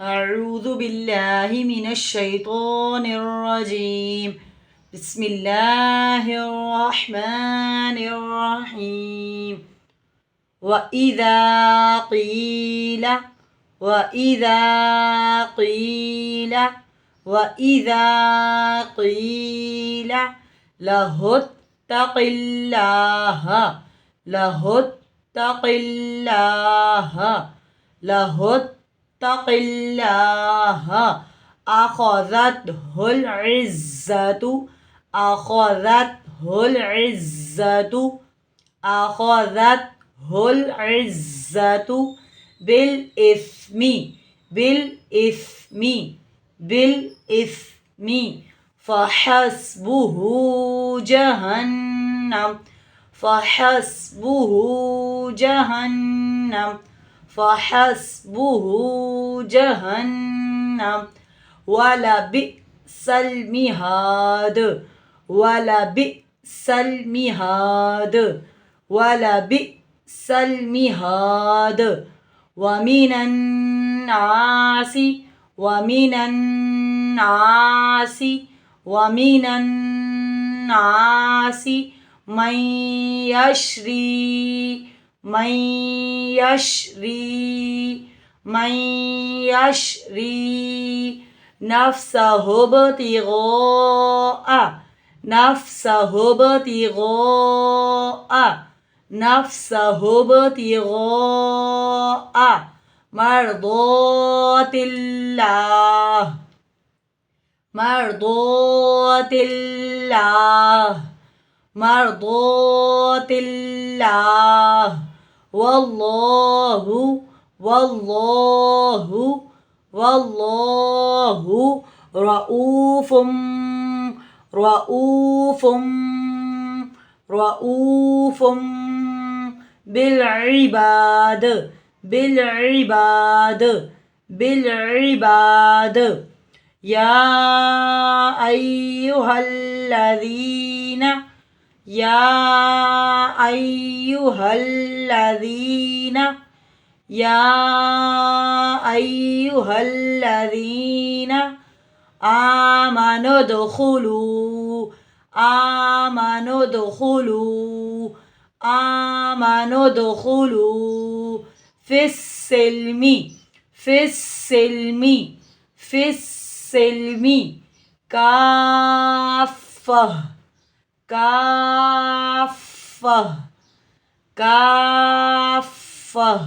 أعوذ بالله من الشيطان الرجيم. بسم الله الرحمن الرحيم. وإذا قيل وإذا قيل وإذا قيل له اتق الله اتق الله اتق الله أخذته العزة أخذته العزة بالإثم بالإثم بالإثم فحسبه جهنم فحسبه جهنم فحسبه جهنم ولبئس المهاد ولبئس المهاد ولبئس المهاد ومن الناس ومن الناس ومن الناس من يشري من يشري من يشري نفسه ابتغاء نفسه ابتغاء نفسه ابتغاء مرضات الله مرضات الله مرضات الله والله والله والله رؤوف رؤوف رؤوف بالعباد بالعباد بالعباد يا أيها الذين يا أيها الذين يا أيها الذين آمنوا ادخلوا آمنوا ادخلوا آمنوا ادخلوا في السلم في السلم في السلم كافة كافة كافة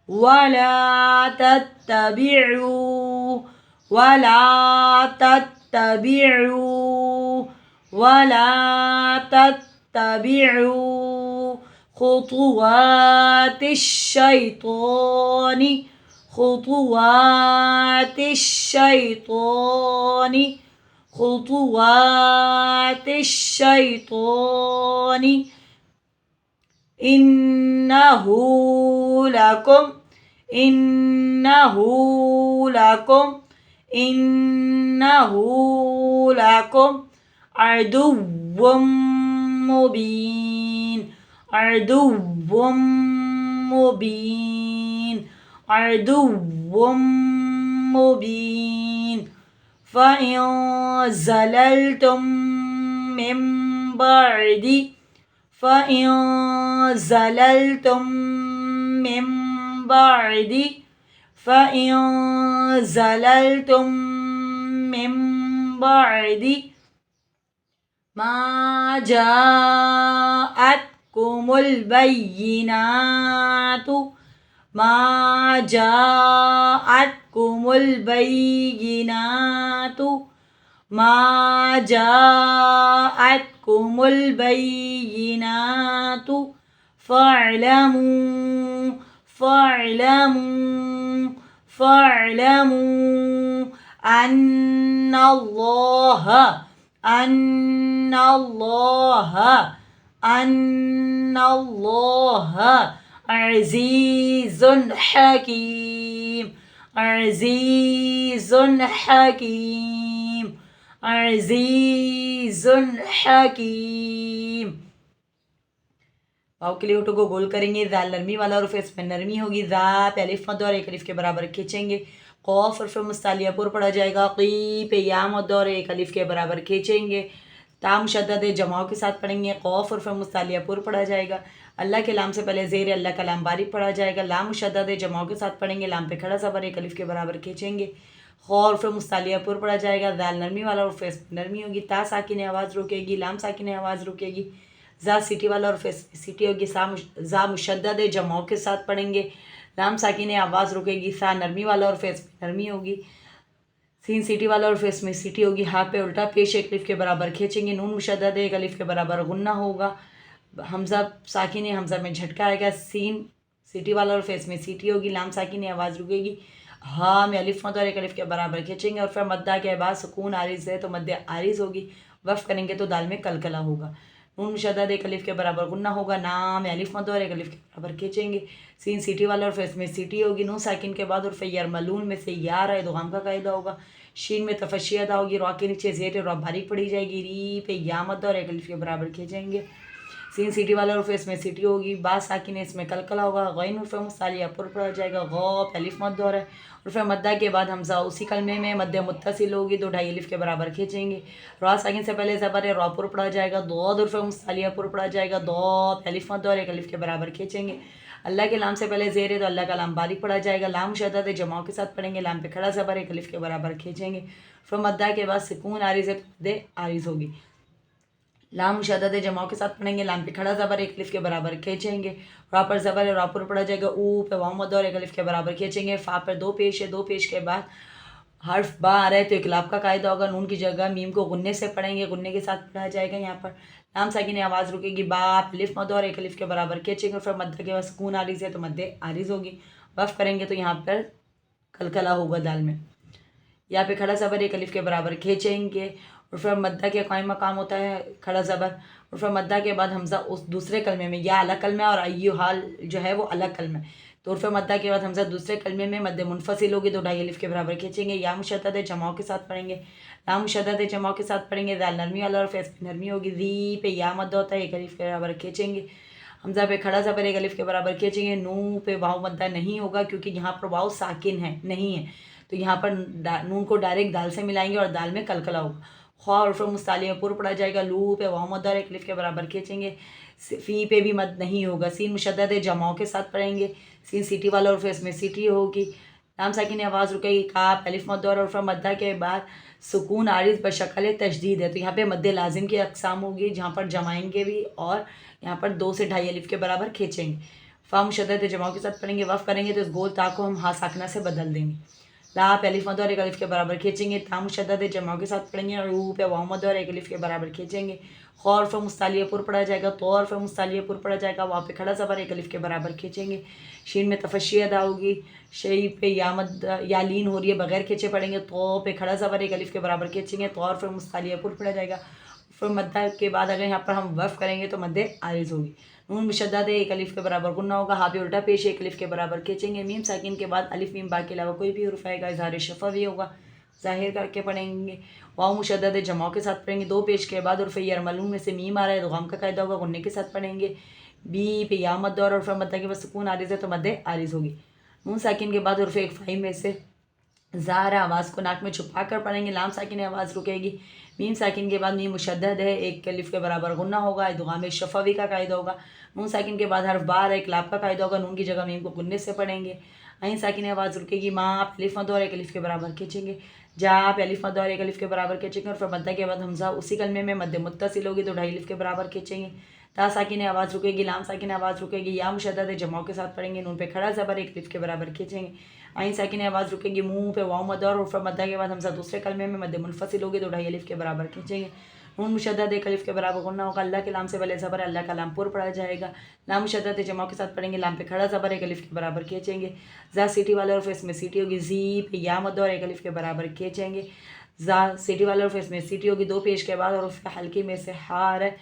ولا تتبعوا ولا تتبعوا ولا تتبعوا خطوات الشيطان خطوات الشيطان خطوات الشيطان إنه لكم إنه لكم إنه لكم عدو مبين عدو مبين عدو مبين فإن زللتم من بعد فإن زللتم من بعد فإن زللتم من بعد ما جاءتكم البينات ما جاءتكم البينات ما جاءتكم البينات فاعلموا فاعلموا فاعلموا أن الله أن الله أن الله عزيز حكيم عزيز حكيم عزيز حكيم. वाव के लिए होठों को गोल करेंगे, जाल नरमी वाला और फिर इसमें नरमी होगी, जा पे अलिफ मद और एक अलिफ के बराबर खींचेंगे, कौफ और फिर मुस्तालिया पुर पड़ा जाएगा, की पे या मद और एक अलिफ के बराबर खींचेंगे, ताम शद्दद जमाओं के साथ पढ़ेंगे, कौफ और फिर मुस्तालिया पुर पड़ा जाएगा, अल्लाह के लाम से पहले ज़ेर अल्लाह का लाम बारीक पड़ा जाएगा, लाम शद्दद जमाओं के साथ पढ़ेंगे, लाम पे खड़ा ज़बर एक अलिफ के बराबर खींचेंगे, खौ और फिर मुस्तालिया पुर पड़ा जाएगा, दाल नरमी वाला और फिर नरमी होगी, ता साकिन आवाज़ रुकेगी, लाम साकिन आवाज़ रुकेगी, जा सीटी वाला और फिर सीटी होगी, जा मुशद्दद जमाओं के साथ पढ़ेंगे, लाम साकिन आवाज़ रुकेगी, सा नरमी वाला और फिर नरमी होगी, सीन सीटी वाला और फिर इसमें सीटी होगी, हाँ पे उल्टा पेश एक अलिफ के बराबर खींचेंगे, नून मुशद्दद एक अलिफ के बराबर गुन्ना होगा, हमज़ा साकिन हमज़ा में झटका आएगा, सीन सीटी वाला और फिर इसमें सीटी होगी, लाम साकिन आवाज़ रुकेगी, हाँ में अलिफ मद और एक अलिफ के बराबर खींचेंगे और फिर मद्दा के बाद सुकून आरिज़ है तो मद्दे आरिज़ होगी, वफ़ करेंगे तो दाल में कलकला होगा, नून मुशद्दद एक अलिफ के बराबर गुन्ना होगा, नाम अलिफ मद और एक अलिफ के बराबर खींचेंगे, सीन सीटी वाला और फिर इसमें सीटी होगी, नून साकिन के बाद और फिर यरमलून में से यार है दुगाम का कायदा होगा, शीन में तफशी अदा होगी, रॉ के नीचे ज़ेर रॉ बारीक पड़ी जाएगी, री पे या मद और एक अलिफ के बराबर खींचेंगे, सीन सीटी वाला और फिर इसमें सीटी होगी, बा साकिन इसमें कलकला होगा, गैन और फिर मुस्तालिया पुर पड़ा जाएगा, गौ अलिफ मद और है और फिर मद्दा के बाद हमज़ा उसी कलमे में मद्द मुत्तसिल होगी, दो ढाई अलिफ के बराबर खींचेंगे, रॉ साकिन से पहले ज़बर है, रॉ पुर पड़ा जाएगा, दो और फिर मुस्तालिया पुर पड़ा जाएगा, दो अलिफ मद और एक अलिफ के बराबर खींचेंगे, अल्लाह के लाम से पहले ज़ेर है तो अल्लाह का लाम बारीक पड़ा जाएगा, लाम शद्दद जमाओं के साथ पढ़ेंगे, लाम पे खड़ा ज़बर एक अलिफ के बराबर खींचेंगे, फिर मद्दा के बाद सुकून आरिज़ है आरिज़ होगी, लाम शद्दद जमाओं के साथ पढ़ेंगे, लाम पे खड़ा ज़बर एक अलिफ के बराबर खींचेंगे, रा पर ज़बर है, रा पर पड़ा जाएगा, ऊ पे वाव मद और एक अलिफ के बराबर खींचेंगे, फा पर दो पेश है, दो पेश के बाद हर्फ बा आ रहा है तो इकलाब का कायदा होगा, नून की जगह मीम को गुन्ने से पढ़ेंगे, गुन्ने के साथ पढ़ा जाएगा, यहाँ पर लाम साकिन आवाज़ रुकेगी, बाप अलिफ मद और एक अलिफ के बराबर खींचेंगे, फिर मद्दा के बाद सुकून आरिज़ है तो मद्दे आरिज़ होगी, वफ़ करेंगे तो यहाँ पर कलकला होगा दाल में, यहाँ पे खड़ा ज़बर एक अलिफ के बराबर खींचेंगे और फिर मद्दा के कायम मकाम होता है खड़ा ज़बर और फिर मद्दा के बाद हमज़ा उस दूसरे कलमे में, या अलग कलमा है और अय्यु हाल जो है वो अलग कलमा है, तो फिर मद्दा के बाद हमज़ा दूसरे कलमे में मद्दे मुनफसिल होगी, दो ढाई अलिफ के बराबर खींचेंगे, या मुशद्दद जमाओं के साथ पढ़ेंगे, लाम मुशद्दद जमाओं के साथ पढ़ेंगे, दाल नरमी वाला और फिर नरमी होगी, ज़ी पे या मद्दा होता है एक अलिफ के बराबर खींचेंगे, हमज़ा पे खड़ा ज़बर एक अलिफ के बराबर खींचेंगे, नू पे वाव मद्दा नहीं होगा क्योंकि यहाँ पर वाव साकिन है नहीं है, तो यहाँ पर नून को डायरेक्ट दाल से मिलाएंगे और दाल में कलकला होगा, ख्वा और फिर मुस्तालिया पुर पड़ा जाएगा, लू पे वाव मद और एक अलिफ के बराबर खींचेंगे, फ़ी पे भी मद नहीं होगा, सीन मुशद्दद जमाओं के साथ पढ़ेंगे, सीन सीटी वाला और फिर इसमें सीटी होगी, लाम साकिन आवाज़ रुकेगी, काफ अलिफ मद और फिर मद्दा के बाद सुकून आरिज़ बशकल तशदीद है, तो यहाँ पे मद्द लाजिम की अकसाम होगी जहाँ पर जमाएंगे भी और यहाँ पर 2 से ढाई अलिफ के बराबर खींचेंगे, फ़ा मुशद्दद जमाओं के साथ पढ़ेंगे, वफ़ करेंगे तो इस गोल ता को हम हा साकना से बदल देंगे, ला पे अलिफ मद और एक अलिफ के बराबर खींचेंगे, ता मुशद्दद जमाओं के साथ पढ़ेंगे, रू पे वाव मद और एक अलिफ के बराबर खींचेंगे, खौ और फिर मुस्तालिया पुर पड़ा जाएगा, तो और फिर मुस्तालिया पुर पड़ा जाएगा, वहाँ पे खड़ा ज़बर एक अलिफ के बराबर खींचेंगे, शीन में तफशी अदा होगी, शई पे या मद या लीन हो रही है बगैर खींचे पढ़ेंगे, तो पे खड़ा ज़बर एक अलिफ के बराबर खींचेंगे, तो और फिर मुस्तालिया पुर पड़ा जाएगा, फिर मद्दा के बाद अगर यहाँ पर हम वफ़ करेंगे तो मद्दे आरिज़ होगी, नून मुशद्दद एक अलिफ के बराबर गुन्ना होगा, हाँ पे उल्टा पेश एक अलिफ के बराबर खींचेंगे, मीम साकिन के बाद अलिफ मीम बा के अलावा कोई भी हुर्फ आएगा इज़हार शफ़ा भी होगा, ज़ाहिर करके पढ़ेंगे, वाव मुशद्दद जमाओं के साथ पढ़ेंगे, दो पेश के बाद और फिर यरमलून में से मीम आ रहा है तो गम का कायदा होगा, गुन्ने के साथ पढ़ेंगे, बी पे या मद और फिर मद्दा के बाद सुकून आरिज़ है तो मद्दे आरिज़ होगी, नून साकिन के बाद और फिर एक फ़ाई में से ज़ार आवाज़ को नाक में छुपा कर पढ़ेंगे, लाम साकिन आवाज़ रुकेगी, मीम साकिन के बाद मीम मुशद्दद है एक अलिफ के बराबर गुन्ना होगा, इदगाम शफ़वी का कायदा होगा, नून साकिन के बाद हर्फ बार एक लाभ का कायदा होगा, नून की जगह मीम को गुन्ने से पढ़ेंगे, आइन साकिन आवाज़ रुकेगी, माँ अलिफ मद और एक अलिफ के बराबर खींचेंगे, जा पे अलिफ मद और एक अलिफ के बराबर खींचेंगे और फिर मद्दा के बाद हमज़ा उसी कलमे में मद्द मुत्तसिल होगी, तो ढाई अलिफ के बराबर खींचेंगे, ता साकिन आवाज़ रुकेगी, लाम साकिन आवाज़ रुकेगी, या मुशद्दद जमाओं के साथ पढ़ेंगे, नून पे खड़ा ज़बर एक अलिफ के बराबर खींचेंगे, आइन साकिन आवाज़ रुकेगी, मुँह पे वाव मद और फिर मद्दा के बाद हमज़ा दूसरे कलमे में मद्द मुनफसिल होगी, तो ढाई अलिफ के बराबर खींचेंगे, नून मुशद्दद एक अलिफ के बराबर गुन्ना होगा, अल्लाह के लाम से पहले ज़बर अल्लाह का लाम पुर पढ़ा जाएगा, लाम मुशद्दद जमाओं के साथ पढ़ेंगे, लाम पे खड़ा ज़बर एक अलिफ के बराबर खींचेंगे, जा सीटी वाले और फिर इसमें सीटी होगी, जी पे या मद और एक अलिफ के बराबर खींचेंगे, जा सीटी वाले और फिर इसमें सीटी होगी, दो पेश के बाद और उसका हल्की में से हार है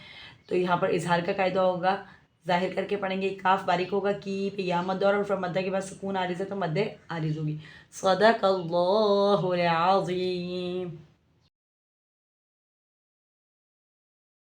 तो यहाँ पर इजहार का कायदा होगा, ज़ाहिर करके पढ़ेंगे, काफ बारीक होगा, की पे या मद और फिर मद्दा के बाद सुकून आरिज़ है तो मद्दे आरिज़ होगी, सदक़ल्लाहुल अज़ीम।